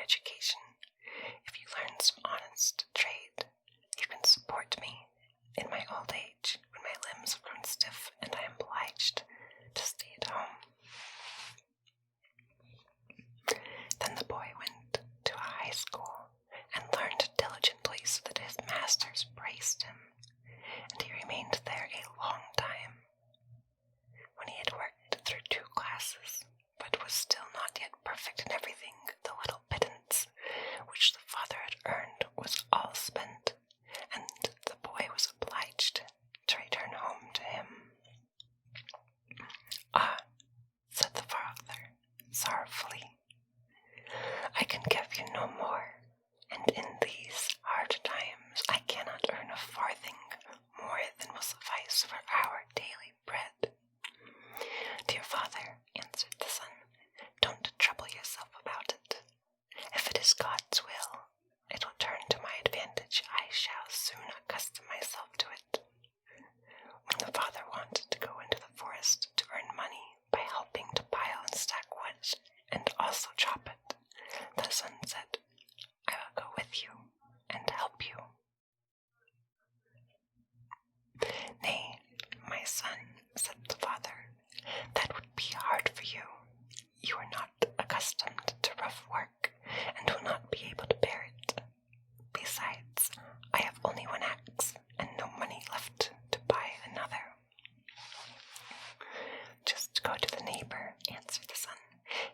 education. If you learn some honest trade, you can support me in my old age when my limbs have grown stiff and I am obliged to stay at home." Then the boy went to a high school and learned diligently so that his masters praised him, and he remained there a long time. When he had worked through 2 classes, but was still not yet perfect in everything, the little pittance which the father had earned was all spent, and the boy was obliged to return home to him. "Ah," said the father sorrowfully, "I can give you no more, and in these hard times I cannot earn a farthing more than will suffice for our daily bread." "Dear father," answered the son, "don't trouble yourself about it. If it is God's will, it will turn to my advantage. I shall soon accustom myself to it." When the father wanted to go into the forest to earn money by helping to pile and stack wood and also chop it, the son said, "I will go with you and help you." "Nay, my son," said the father, "that would be hard for you. You are not accustomed to rough work and will not be able to bear it. Besides, I have only 1 axe and no money left to buy another." "Just go to the neighbor," answered the son.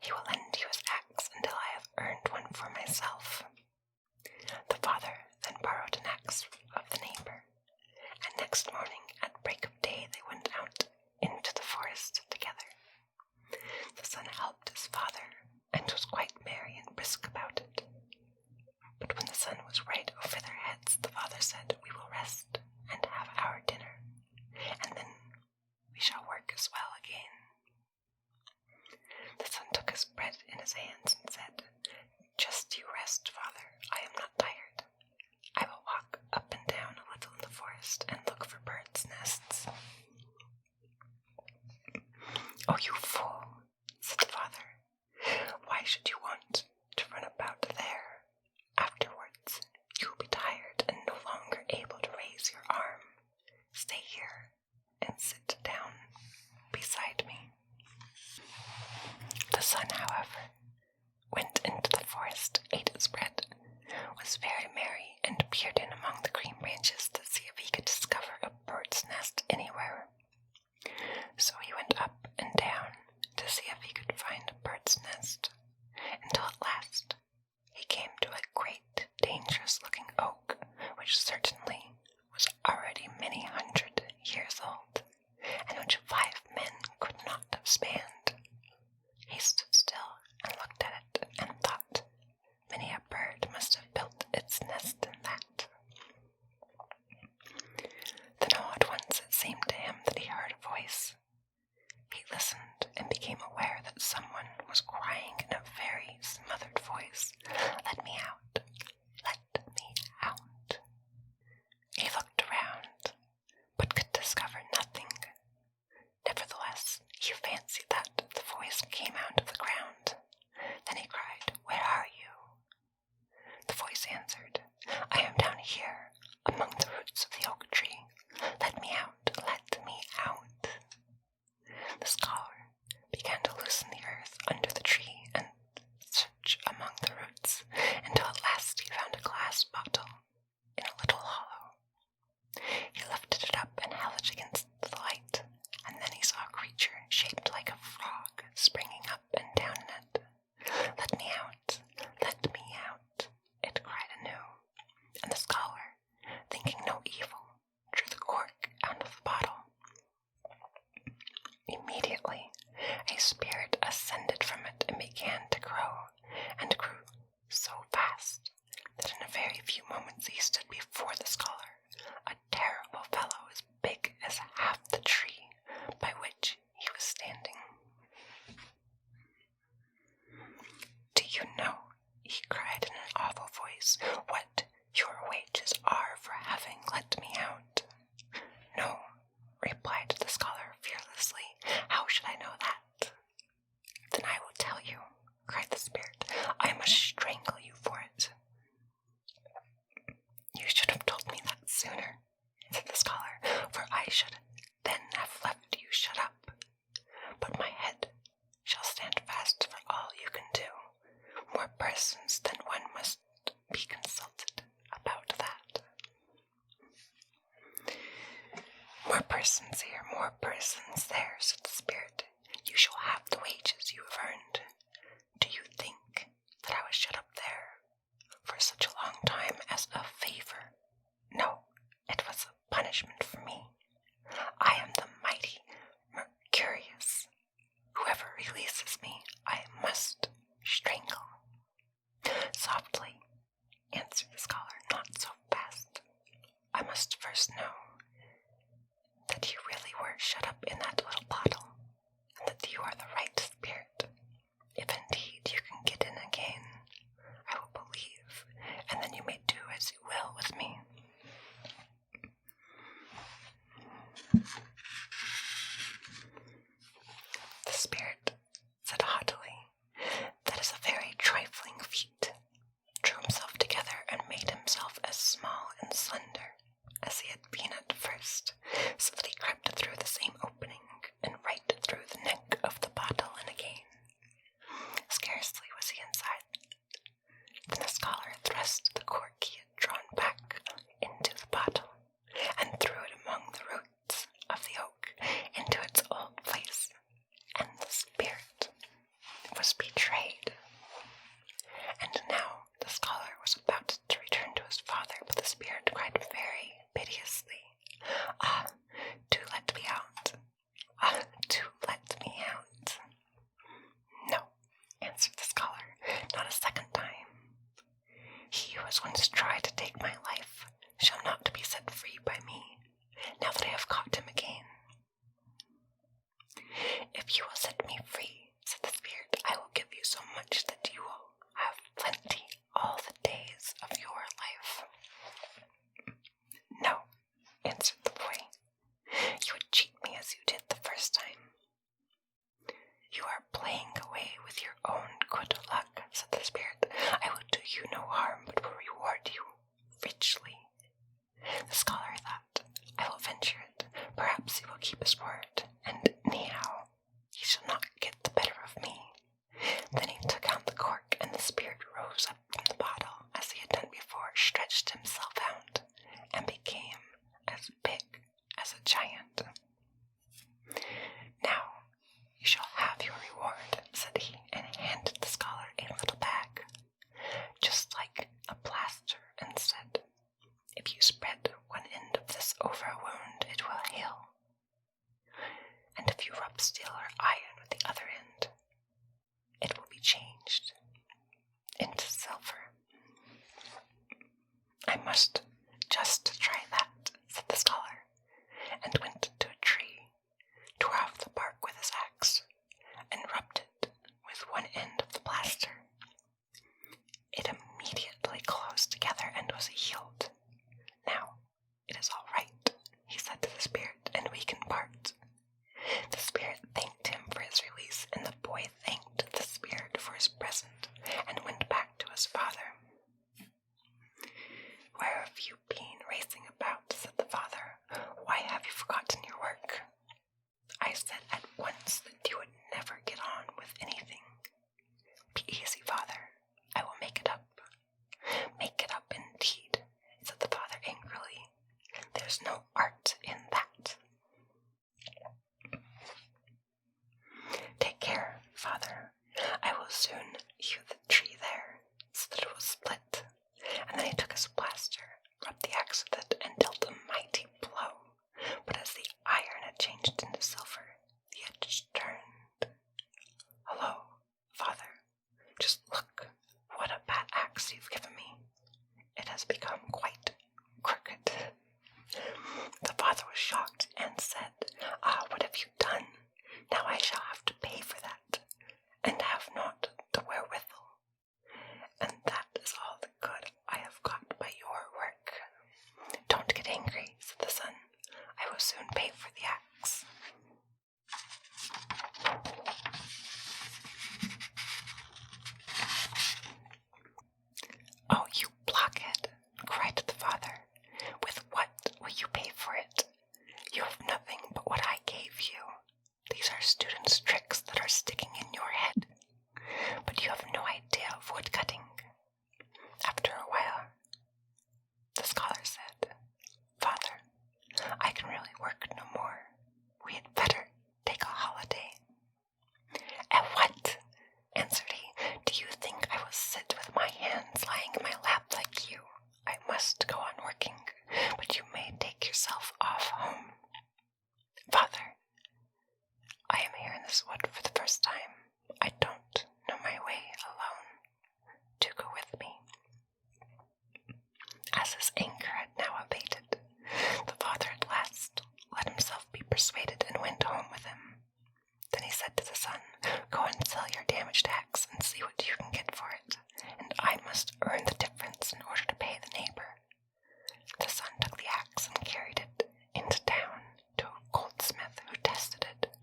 "He will lend you his axe until I have earned one for myself." The father then borrowed an axe of the neighbor, and next morning at break of day they went out into the forest together. The son helped his father and was quite merry and brisk about it. But when the sun was right over their heads, the father said, "We will rest and have our dinner, and then we shall work as well again." The son took his bread in his hands and said, "Just you rest, father. I am not tired. I will walk up and down a little in the forest and look for birds' nests." "Oh, you fool," said the father. "Why should you want to run about there? Afterwards, you will be tired and no longer able to raise your arm. Stay here and sit down beside me." The son, however, went into the forest, ate his bread, was very merry, and peered in among the green branches to see if he could discover a bird's nest anywhere. So he went up and down to see if he could find a bird's nest, until at last he came to a great, dangerous-looking oak, which certainly was already many 100 years old, and which 5 men could not have spanned. He stood still and looked at it and thought, many a bird must have built its nest in that. Then all at once it seemed to him that he heard a voice. He listened and became aware that someone was crying in a very smothered voice, "Let me out! Let me out!" He looked around, but could discover nothing. Nevertheless, he fancied that the voice came out of the ground. Then he cried, "Where are you?" The voice answered, "I am down here, among the roots of the oak tree. Let me out! Let me out!" The scholar began to loosen the earth under the tree and search among the roots, until at last Your person's there, said the spirit. You shall have the wages you have earned. Do you think that I was shut up there for such a long time as a favor? No, it was a punishment for me. I am the mighty Mercurius. Whoever releases me, I must strangle. Softly, answered the scholar, not so fast. I must first know that you really were shut up in that little bottle, and that you are the right spirit. If indeed you can get in again, I will believe, and then you may do as you will with me. The spirit said haughtily, that is a very trifling feat, drew himself together and made himself as small and slender as he had been at first, so that he crept through the same opening and right through the neck of the bottle and again. Scarcely was he inside than the scholar thrust the cork he had drawn back into the bottle and threw it among the roots of the oak into its old place, and the spirit was betrayed. And now the scholar was about to return to his father, but the spirit cried very piteously, "Ah, do let me out! Ah, do let me out!" "No," answered the scholar, "not a second time. He who has once tried to take my life shall not be set free by me, now that I have caught him again." "If you will set me free," said the spirit, "I will give you so much that you will have plenty all the days of your life." "No," answered the boy, "you would cheat me as you did the first time." "You are playing away with your own good luck," said the spirit. "I will do you no harm, but will reward you richly." The scholar thought, "I will venture it. Perhaps he will keep his word, and anyhow, he shall not get the better of me." Then he took out the cork, and the spirit rose up from the bottle, as he had done before, stretched himself out, and became as big as a giant. "Now you shall have your reward," said he, and handed the scholar a little bag, just like a plaster, and said, "If you spread one end of this over a wound, it will heal. And if you rub steel or iron with the other end, it will be changed into silver." "I must just try that," said the scholar, and went to a tree, tore off the bark with his axe, and rubbed it with one end of the plaster. It immediately closed together and was healed. "Now it is all right," he said to the spirit, "and we can part." The spirit thanked him for his release, and the boy thanked the spirit for his present, and went back to his father. "Where have you been racing about?" said the father. this time I don't know my way alone. Do go with me." As his anger had now abated, the father at last let himself be persuaded and went home with him. Then he said to the son, "Go and sell your damaged axe and see what you can get for it, and I must earn the difference in order to pay the neighbor." The son took the axe and carried it into town to a goldsmith who tested it,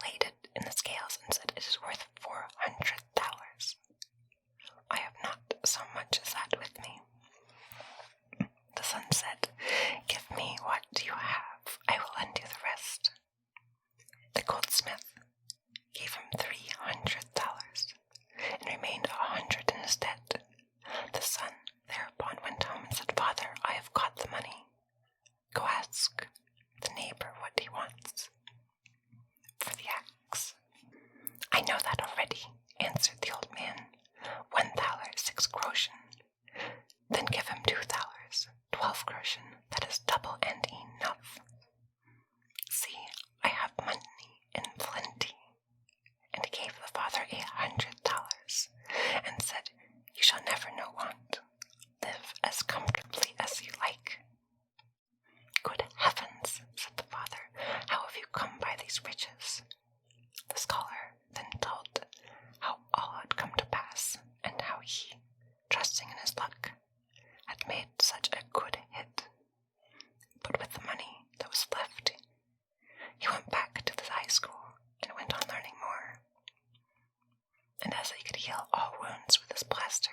laid it in the scales and said, "It is worth $400. I have not so much as that with me." The son said, "Give me what you have, I will lend you the rest." The goldsmith gave him $300 and remained $100 in his debt. The son thereupon went home and said, "Father, I have got the money. Go ask the neighbor what he wants for the axe." "I know that already," answered the old man. $1, 6 groschen. "Then give him $2, 12 groschen. That is double and enough. See, I have money in plenty." And he gave the father $100 and said, "You shall never know want. Live as comfortably as you like." "Good heavens," said the father, "how have you come by these riches?" The scholar then told how all had come to pass, and how he, trusting in his luck, had made such a good hit. But with the money that was left, he went back to the high school and went on learning more. And as he could heal all wounds with his plaster,